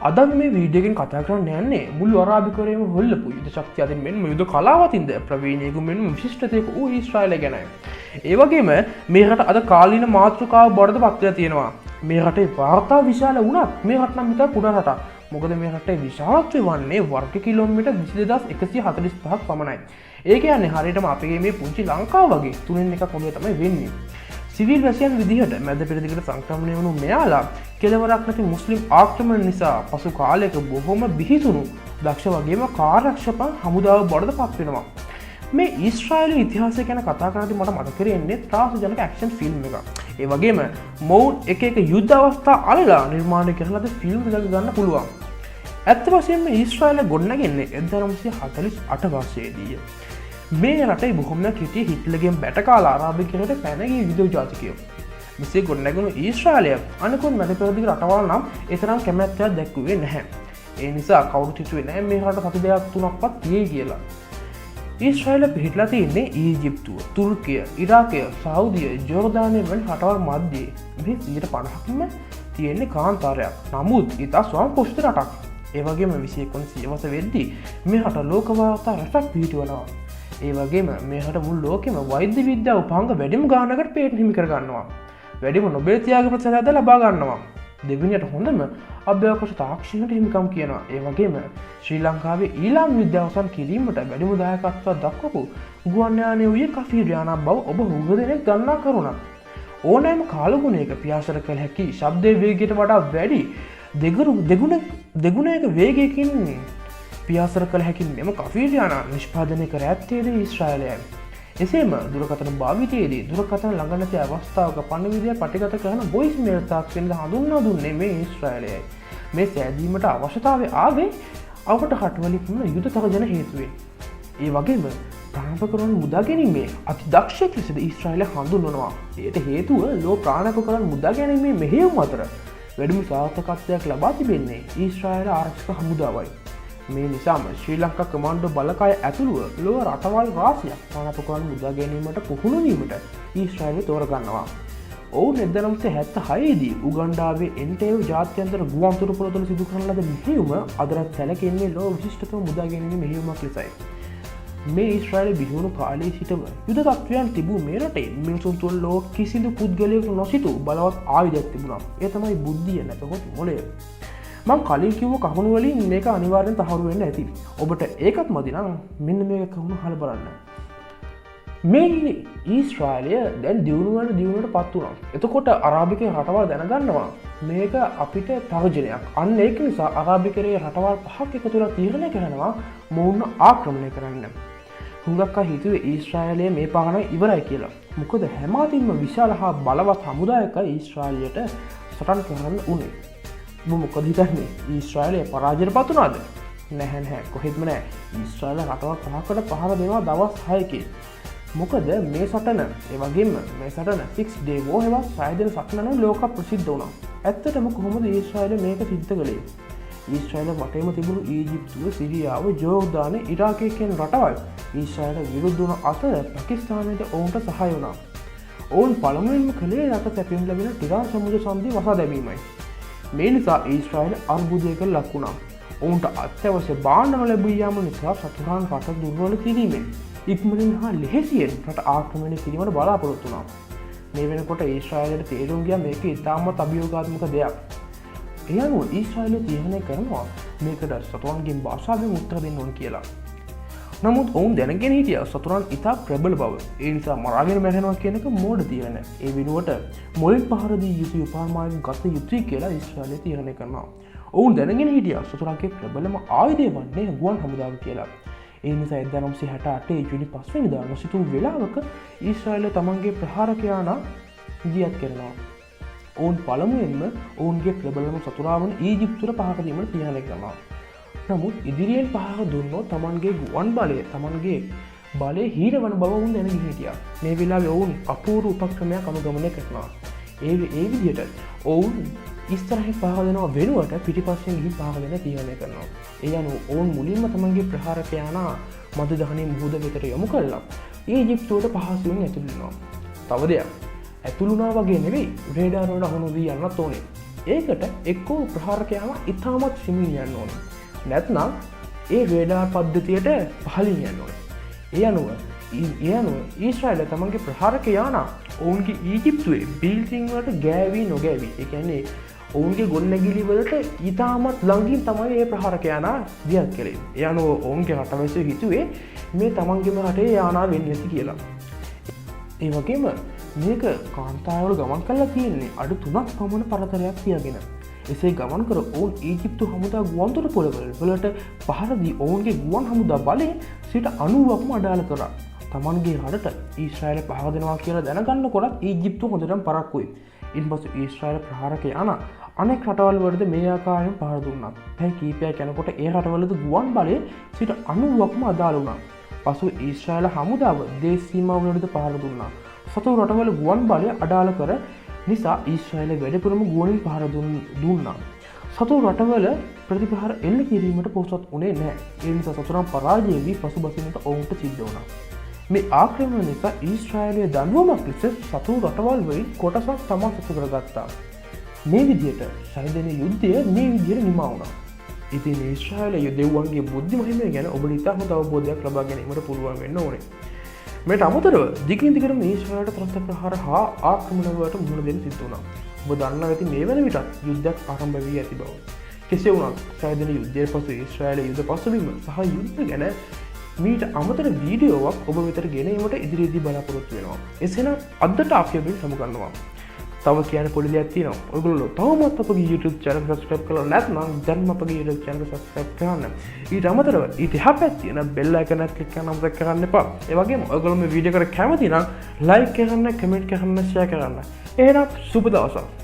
අද මේ වීඩියෝගෙන් කතා කරන්න යන්නේ මුළු අරාබිකරයම හොල්ලපු යුද ශක්තිය අතින් මෙන්ම යුද කලාවතින්ද ප්‍රවීණයෙකු මෙන්ම විශිෂ්ටතයක වූ ඊශ්‍රායලය ගැනයි. ඒ වගේම මේ රට අද කාලීන මාතෘකාව බවට පත්වලා තියෙනවා. මේ රටේ වාර්තා විශාල වුණත් මේ රට නම් හිතා කුඩා රටක්. මොකද මේ රටේ විශාලත්වය වන්නේ වර්ග කිලෝමීටර් 22145ක් පමණයි. ඒ කියන්නේ හරියටම අපේ මේ පුංචි ලංකාව වගේ තුනෙන් එකක් වගේ තමයි වෙන්නේ. සිවිල් වැසියන් විදිහට මැද පෙරදිගට සංක්‍රමණය වුණු මෙයාලා කෙලවරක් නැති මුස්ලිම් ආක්‍රමණ නිසා පසු කාලයක බොහොම බිහිසුණු දක්ෂ වගේම කාර්යක්ෂම හමුදාව බවට පත් වෙනවා. මේ ඊශ්‍රායලයේ ඉතිහාසය ගැන කතා කරද්දී මට මතක වෙන්නේ ත්‍රාසජනක ඇක්ෂන් ෆිල්ම් එක. ඒ වගේම මොවුන් එක යුද්ධ අවස්ථා අල්ලලා නිර්මාණය කරලා ෆිල්ම් එකක් ගන්න පුළුවන්. ඇත්ත වශයෙන්ම ඊශ්‍රායල ගොඩනැගෙන්නේ 1948 වර්ෂයේදී. මේ රටේ බොහොමයක් හිටිය හිට්ලර්ගෙන් බැටකාලා අරාබිකරයට පැනගිය විදෝ ජාතිකයෝ. මෙසේ ගොඩනැගුණු ඊශ්‍රායලය අනිකුත් මැද පෙරදිග රටවල් නම් ඒ තරම් කැමැත්තක් දැක්වුවේ නැහැ. ඒ නිසා කවුරුත් හිතුවේ නැහැ මේ රට සතු දෙයක් තුනක්වත් තියෙයි කියලා. ඊශ්‍රායල පිහිටලා තියෙන්නේ ඊජිප්තුව, තුර්කිය, ඉරාකය, සෞදිය, ජෝර්දානය වැනි රටවල් මැද්දේ. මේ 50%ක්ම තියෙන්නේ කාන්තාරයක්. නමුත් ඉතා ස්වයංපෝෂිත රටක්. ඒ වගේම 21 සියවස වෙද්දී මේ රට ලෝක වාර්තා රටක් පිහිටුවනවා. ඒ වගේම මේ රට මුළු ලෝකෙම වෛද්‍ය විද්‍යාව උපාංග වැඩිම ගානකට පේටන්ට් හිමි කර ගන්නවා. වැඩිම නොබෙල් ත්‍යාග ප්‍රතිශතය ලබා ගන්නවා. දෙවෙනියට හොඳම අභ්‍යවකාශ තාක්ෂණයට හිමිකම් කියනවා. ඒ වගේම ශ්‍රී ලංකාවේ ඊළාම් විද්‍යාව අවසන් කිරීමට වැඩිම දායකත්වයක් දක්වපු ගුවන් යානය වූ කෆීරියානා බව ඔබ හුඟ දෙනෙක් ගණනා කරුණා. ඕනෑම කාලගුණයක පියාසර කළ හැකි ශබ්දයේ වේගයට වඩා වැඩි දෙගුණයක වේගයකින් පියාසර කළ හැකි මෙම කෆීරියානා නිෂ්පාදනය කර ඇත්තේද ඊශ්‍රායලයයි. එසේම දුරකථන භාවිතයේදී දුරකථන ළඟ නැති අවස්ථාවක පණිවිඩය පටිගත කරන වොයිස් මේල් තාක්ෂණය හඳුන්වා දුන්නේ මේ ඊශ්‍රායලයයි. මේ සෑදීමට අවශ්‍යතාවය ආවේ අවට හටවලින්ම යුද තර්ජන හේතුවෙන්. ඒ වගේම ප්‍රාණපකරණ මුදා ගැනීමේ අතිදක්ෂයෙක් ලෙසද ඊශ්‍රායලය හඳුන්වනවා. එයට හේතුව ලෝ ප්‍රාණපකරණ මුදා ගැනීමේ මෙහෙයුම් අතර වැඩිම සාර්ථකත්වයක් ලබා තිබෙන්නේ ඊශ්‍රායල ආරක්ෂක හමුදාවයි. මේ නිසාම ශ්‍රී ලංකා කමාන්ඩෝ බලකාය ඇතුළුව ලොව රටවල් රාශියක් ප්‍රාණපකරණ මුදා ගැනීමට පුහුණු වීමට ඊශ්‍රායලය තෝරගන්නවා. ඔවුන් 1976 දී උගන්ඩාවේ එන්ටේව් ජාත්‍යන්තර ගුවන් තොටුපළතුල සිදු කරන ලද මෙහෙයුම අදටත් සැලකෙන්නේ ලොව විශිෂ්ටතම මුදා ගැනීමේ මෙහෙයුමක් ලෙසයි. මේ ඊශ්‍රායලය බිහිවුණු කාලයේ සිටම යුද තත්ත්වයන් තිබූ මේ රටේ මිනිසුන් තුළ ලොව කිසිදු පුද්ගලයෙකු නොසිතූ බලවත් ආයුධයක් තිබුණා. ඒ තමයි බුද්ධිය නැතහොත් මොළය. මං කලින් කිව්ව කහුණු වලින් මේක අනිවාර්යෙන් තහවුරු වෙන්න ඇති. ඔබට ඒකත් මදි නම් මෙන්න මේක කහුණු අහලා බලන්න. මේ ඊශ්‍රායලය දැන් දියුණුවට පත් වුණා. එතකොට අරාබිකේ රටවල් දැනගන්නවා මේක අපිට තර්ජනයක්. අන්න ඒක නිසා අරාබිකේ රටවල් පහක් එකතු වෙලා තීරණය කරනවා මොවුන් ආක්‍රමණය කරන්න. හුඟක් අය හිතුවේ ඊශ්‍රායලය මේ පාන ඉවරයි කියලා. මොකද හැම අතින්ම විශාල හා බලවත් හමුදායක ඊශ්‍රායලයට සටන් කරන්න උනේ. මොකද හිතන්නේ ඊශ්‍රායලය පරාජයට පත් වුණාද? නැහැ කොහෙත්ම නැහැ. ඊශ්‍රායල රටවල් පහකට පහර දෙනවා දවස් 6කින්. මොකද මේ සටන ඒ වගේම මේ සටන 6 day war එක සායදෙන සටන ලෝක ප්‍රසිද්ධ වුණා. ඇත්තටම කොහොමද ඊශ්‍රායල මේක සිද්ධ කළේ? ඊශ්‍රායල වටේම තිබුණු ඊජිප්තුව, සිරියාව, ජෝර්දානය, ඉරාකය කියන රටවල් ඊශ්‍රායලට විරුද්ධ වුණ අතර පාකිස්තානයට ඔවුන්ට සහාය වුණා. ඔවුන් පළමුවෙන්ම කළේ රට සැපීම ලැබෙන ටිරාන් සමුද්‍ර සන්ධිය වසා දැමීමයි. මේ නිසා ඊශ්‍රායල අර්බුදයකට ලක් වුණා. ඔවුන්ට අත්‍යවශ්‍ය භාණ්ඩ නොලැබී යාම නිසා සතුරාන් රට දුර්වල කිරීමෙන් ඉක්මනින් හා ලෙහෙසියෙන් රට ආක්‍රමණය කිරීමට බලාපොරොත්තු වුණා. මේ වෙනකොට ඊශ්‍රායලයට තේරුම් ගියා මේක ඉතාමත් අභියෝගාත්මක දෙයක්. ඒ අනුව ඊශ්‍රායලය තීරණය කරනවා මේකට සතුරන්ගෙන් භාෂාවෙන් උත්තර දෙන්න ඕන කියලා. නමුත් ඔවුන් දැනගෙන හිටියා සතුරන් ඉතා ප්‍රබල බව. ඒ නිසා මරාගෙන මැරෙනවා කියන එක මෝඩ තීරණ. ඒ වෙනුවට මොළෙන් පහර දී යුතු උපමායන් ගත යුතුයි කියලා ඊශ්‍රායලය තීරණය කරනවා. ඔවුන් දැනගෙන හිටියා සතුරන්ගේ ප්‍රබලම ආයුධය වන්නේ ගුවන් හමුදාව කියලා. ඒ නිසා 1968 ජූනි 5 වෙනිදා නොසිතූ වෙලාවක ඊශ්‍රායලය තමන්ගේ ප්‍රහාරකයානා ඉදිරියට කරනවා. ඔවුන් පළමුවෙන්ම ඔවුන්ගේ ප්‍රබලම සතුරා වන ඊජිප්තුවට පහර දීමට තීරණය කරනවා. නමුත් ඉදිරියෙන් පහර දුන්නොත් තමන්ගේ ගුවන් බලය තමන්ගේ බලය හීනවන බව ඔවුන් දැනගෙන හිටියා. මේ වෙලාවේ ඔවුන් අපූර්ව උපක්‍රමයක් අනුගමනය කරනවා. ඒ විදිහට ඔවුන් ඉස්සරහින් පහර දෙනවා වෙනුවට පිටිපස්සෙන් ගිහින් පහර දෙන්න තීරණය කරනවා. ඒ අනුව ඔවුන් මුලින්ම තමන්ගේ ප්‍රහාරකයානා මධු දහනේ මුහුද වෙතට යොමු කළා. ඊජිප්තුවට පහසුවෙන් ඇතුළු වෙනවා. තව දෙයක් ඇතුළුනා වගේ නෙවෙයි රේඩාර් වල අහු නොවී යන්නත් ඕනේ. ඒකට එක්කෝ ප්‍රහාරකයාම ඉතාමත් සිමින් යන්න ඕන. නැත්නම් ඒ රේඩාර් පද්ධතියට පහලින් යන්න ඕන. ඒ අනුව ඊශ්‍රායල තමන්ගේ ප්‍රහාරකයාන ඔවුන්ගේ ඊජිප්තුවේ බිල්ඩින් වලට ගෑවී නොගෑවී. ඒ කියන්නේ ඔවුන්ගේ ගොඩනැගිලි වලට ඉතාමත් ළඟින් තමයි ඒ ප්‍රහාරකයාන දියත් කළේ. ඒ අනුව ඔවුන්ගේ රටවැසියෝ හිතුවේ මේ තමන්ගේම රටේ යානා වෙන්නේ නැති කියලා. ඒ වගේම මේක කාන්තාවල ගමන් කරලා තියෙන්නේ අඩු 3ක් පමණ පරතරයක් තියාගෙන. එසේ ගමන් කර ඔවුන් ඊජිප්තු හමුදා ගුවන්තොට පොළවල් වලට පහර දී ඔවුන්ගේ ගුවන් හමුදා බලය 90%ක්ම අඩාල කරා. තමන්ගේ රටට ඊශ්‍රායල පහර දෙනවා කියලා දැනගන්නකොටත් ඊජිප්තු හොඳටම පරක්කුයි. ඉන්පසු ඊශ්‍රායල ප්‍රහාරකයාන අනෙක් රටවල් වලද මේ ආකාරයෙන් පහර දුන්නා. පැය කිහිපයක් යනකොට ඒ රටවලද ගුවන් බලය 90%ක්ම අදාළ වුණා. පසු ඊශ්‍රායල හමුදාව දේශ සීමාවලටද පහර දුන්නා. සතු රටවල ගුවන් බලය අඩාල කර නිසා ඊශ්‍රායල වැඩිපුරම ගුවනින් පහර දුන්නා. සතු රටවල ප්‍රතිපහර එල්ල කිරීමට පොහොසත් වුණේ නැහැ. ඒ නිසා සතුරන් පරාජය වී පසුබසින්නට ඔවුන්ට සිද්ධ වුණා. මේ ආක්‍රමණ නිසා ඊශ්‍රායලයේ දඬුවමක් ලෙස සතු රටවල් වලින් කොටසක් තමා සතු කරගත්තා. මේ විදිහට 6 දින යුද්ධය මේ විදිහට නිමා වුණා. ඉතින් ඊශ්‍රායල යුදෙව්වන්ගේ බුද්ධි මහිමය ගැන ඔබට ඉතාම අවබෝධයක් ලබා ගැනීමට පුළුවන් වෙන්න ඕනේ. මේට අමතරව දිගින් දිගටම ඊශ්‍රායලට ත්‍රස්ත ප්‍රහාර හා ආක්‍රමණවලට මුහුණ දෙන්න සිදු වුණා. ඔබ දන්නවා ඇති මේ වෙන විටත් යුද්ධයක් ආරම්භ වී ඇති බව. කෙසේ වුණත් 6 දින යුද්ධයේ පසු ඊශ්‍රායල යුද පසුබිම සහ යුද්ධ ගැන මීට අමතර වීඩියෝවක් ඔබ වෙතට ගෙන ඒමට ඉදිරියේදී බලාපොරොත්තු වෙනවා. එසේනම් අදට අපි ඔබෙන් සමුගන්නවා. තව කියන්න පොඩි දෙයක් තියෙනවා. ඔයගොල්ලෝ තවමත් අපගේ YouTube channel subscribe කරලා නැත්නම් දැන්ම අපගේ YouTube channel subscribe කරන්න. ඊට අමතරව ඊට එහා පැත්තේ තියෙන bell icon එක click කරන්න අමතක කරන්න එපා. ඒ වගේම ඔයගොල්ලෝ මේ වීඩියෝ එකට කැමති නම් like කරන්න, comment කරන්න, share කරන්න. එහෙනම් සුබ දවසක්.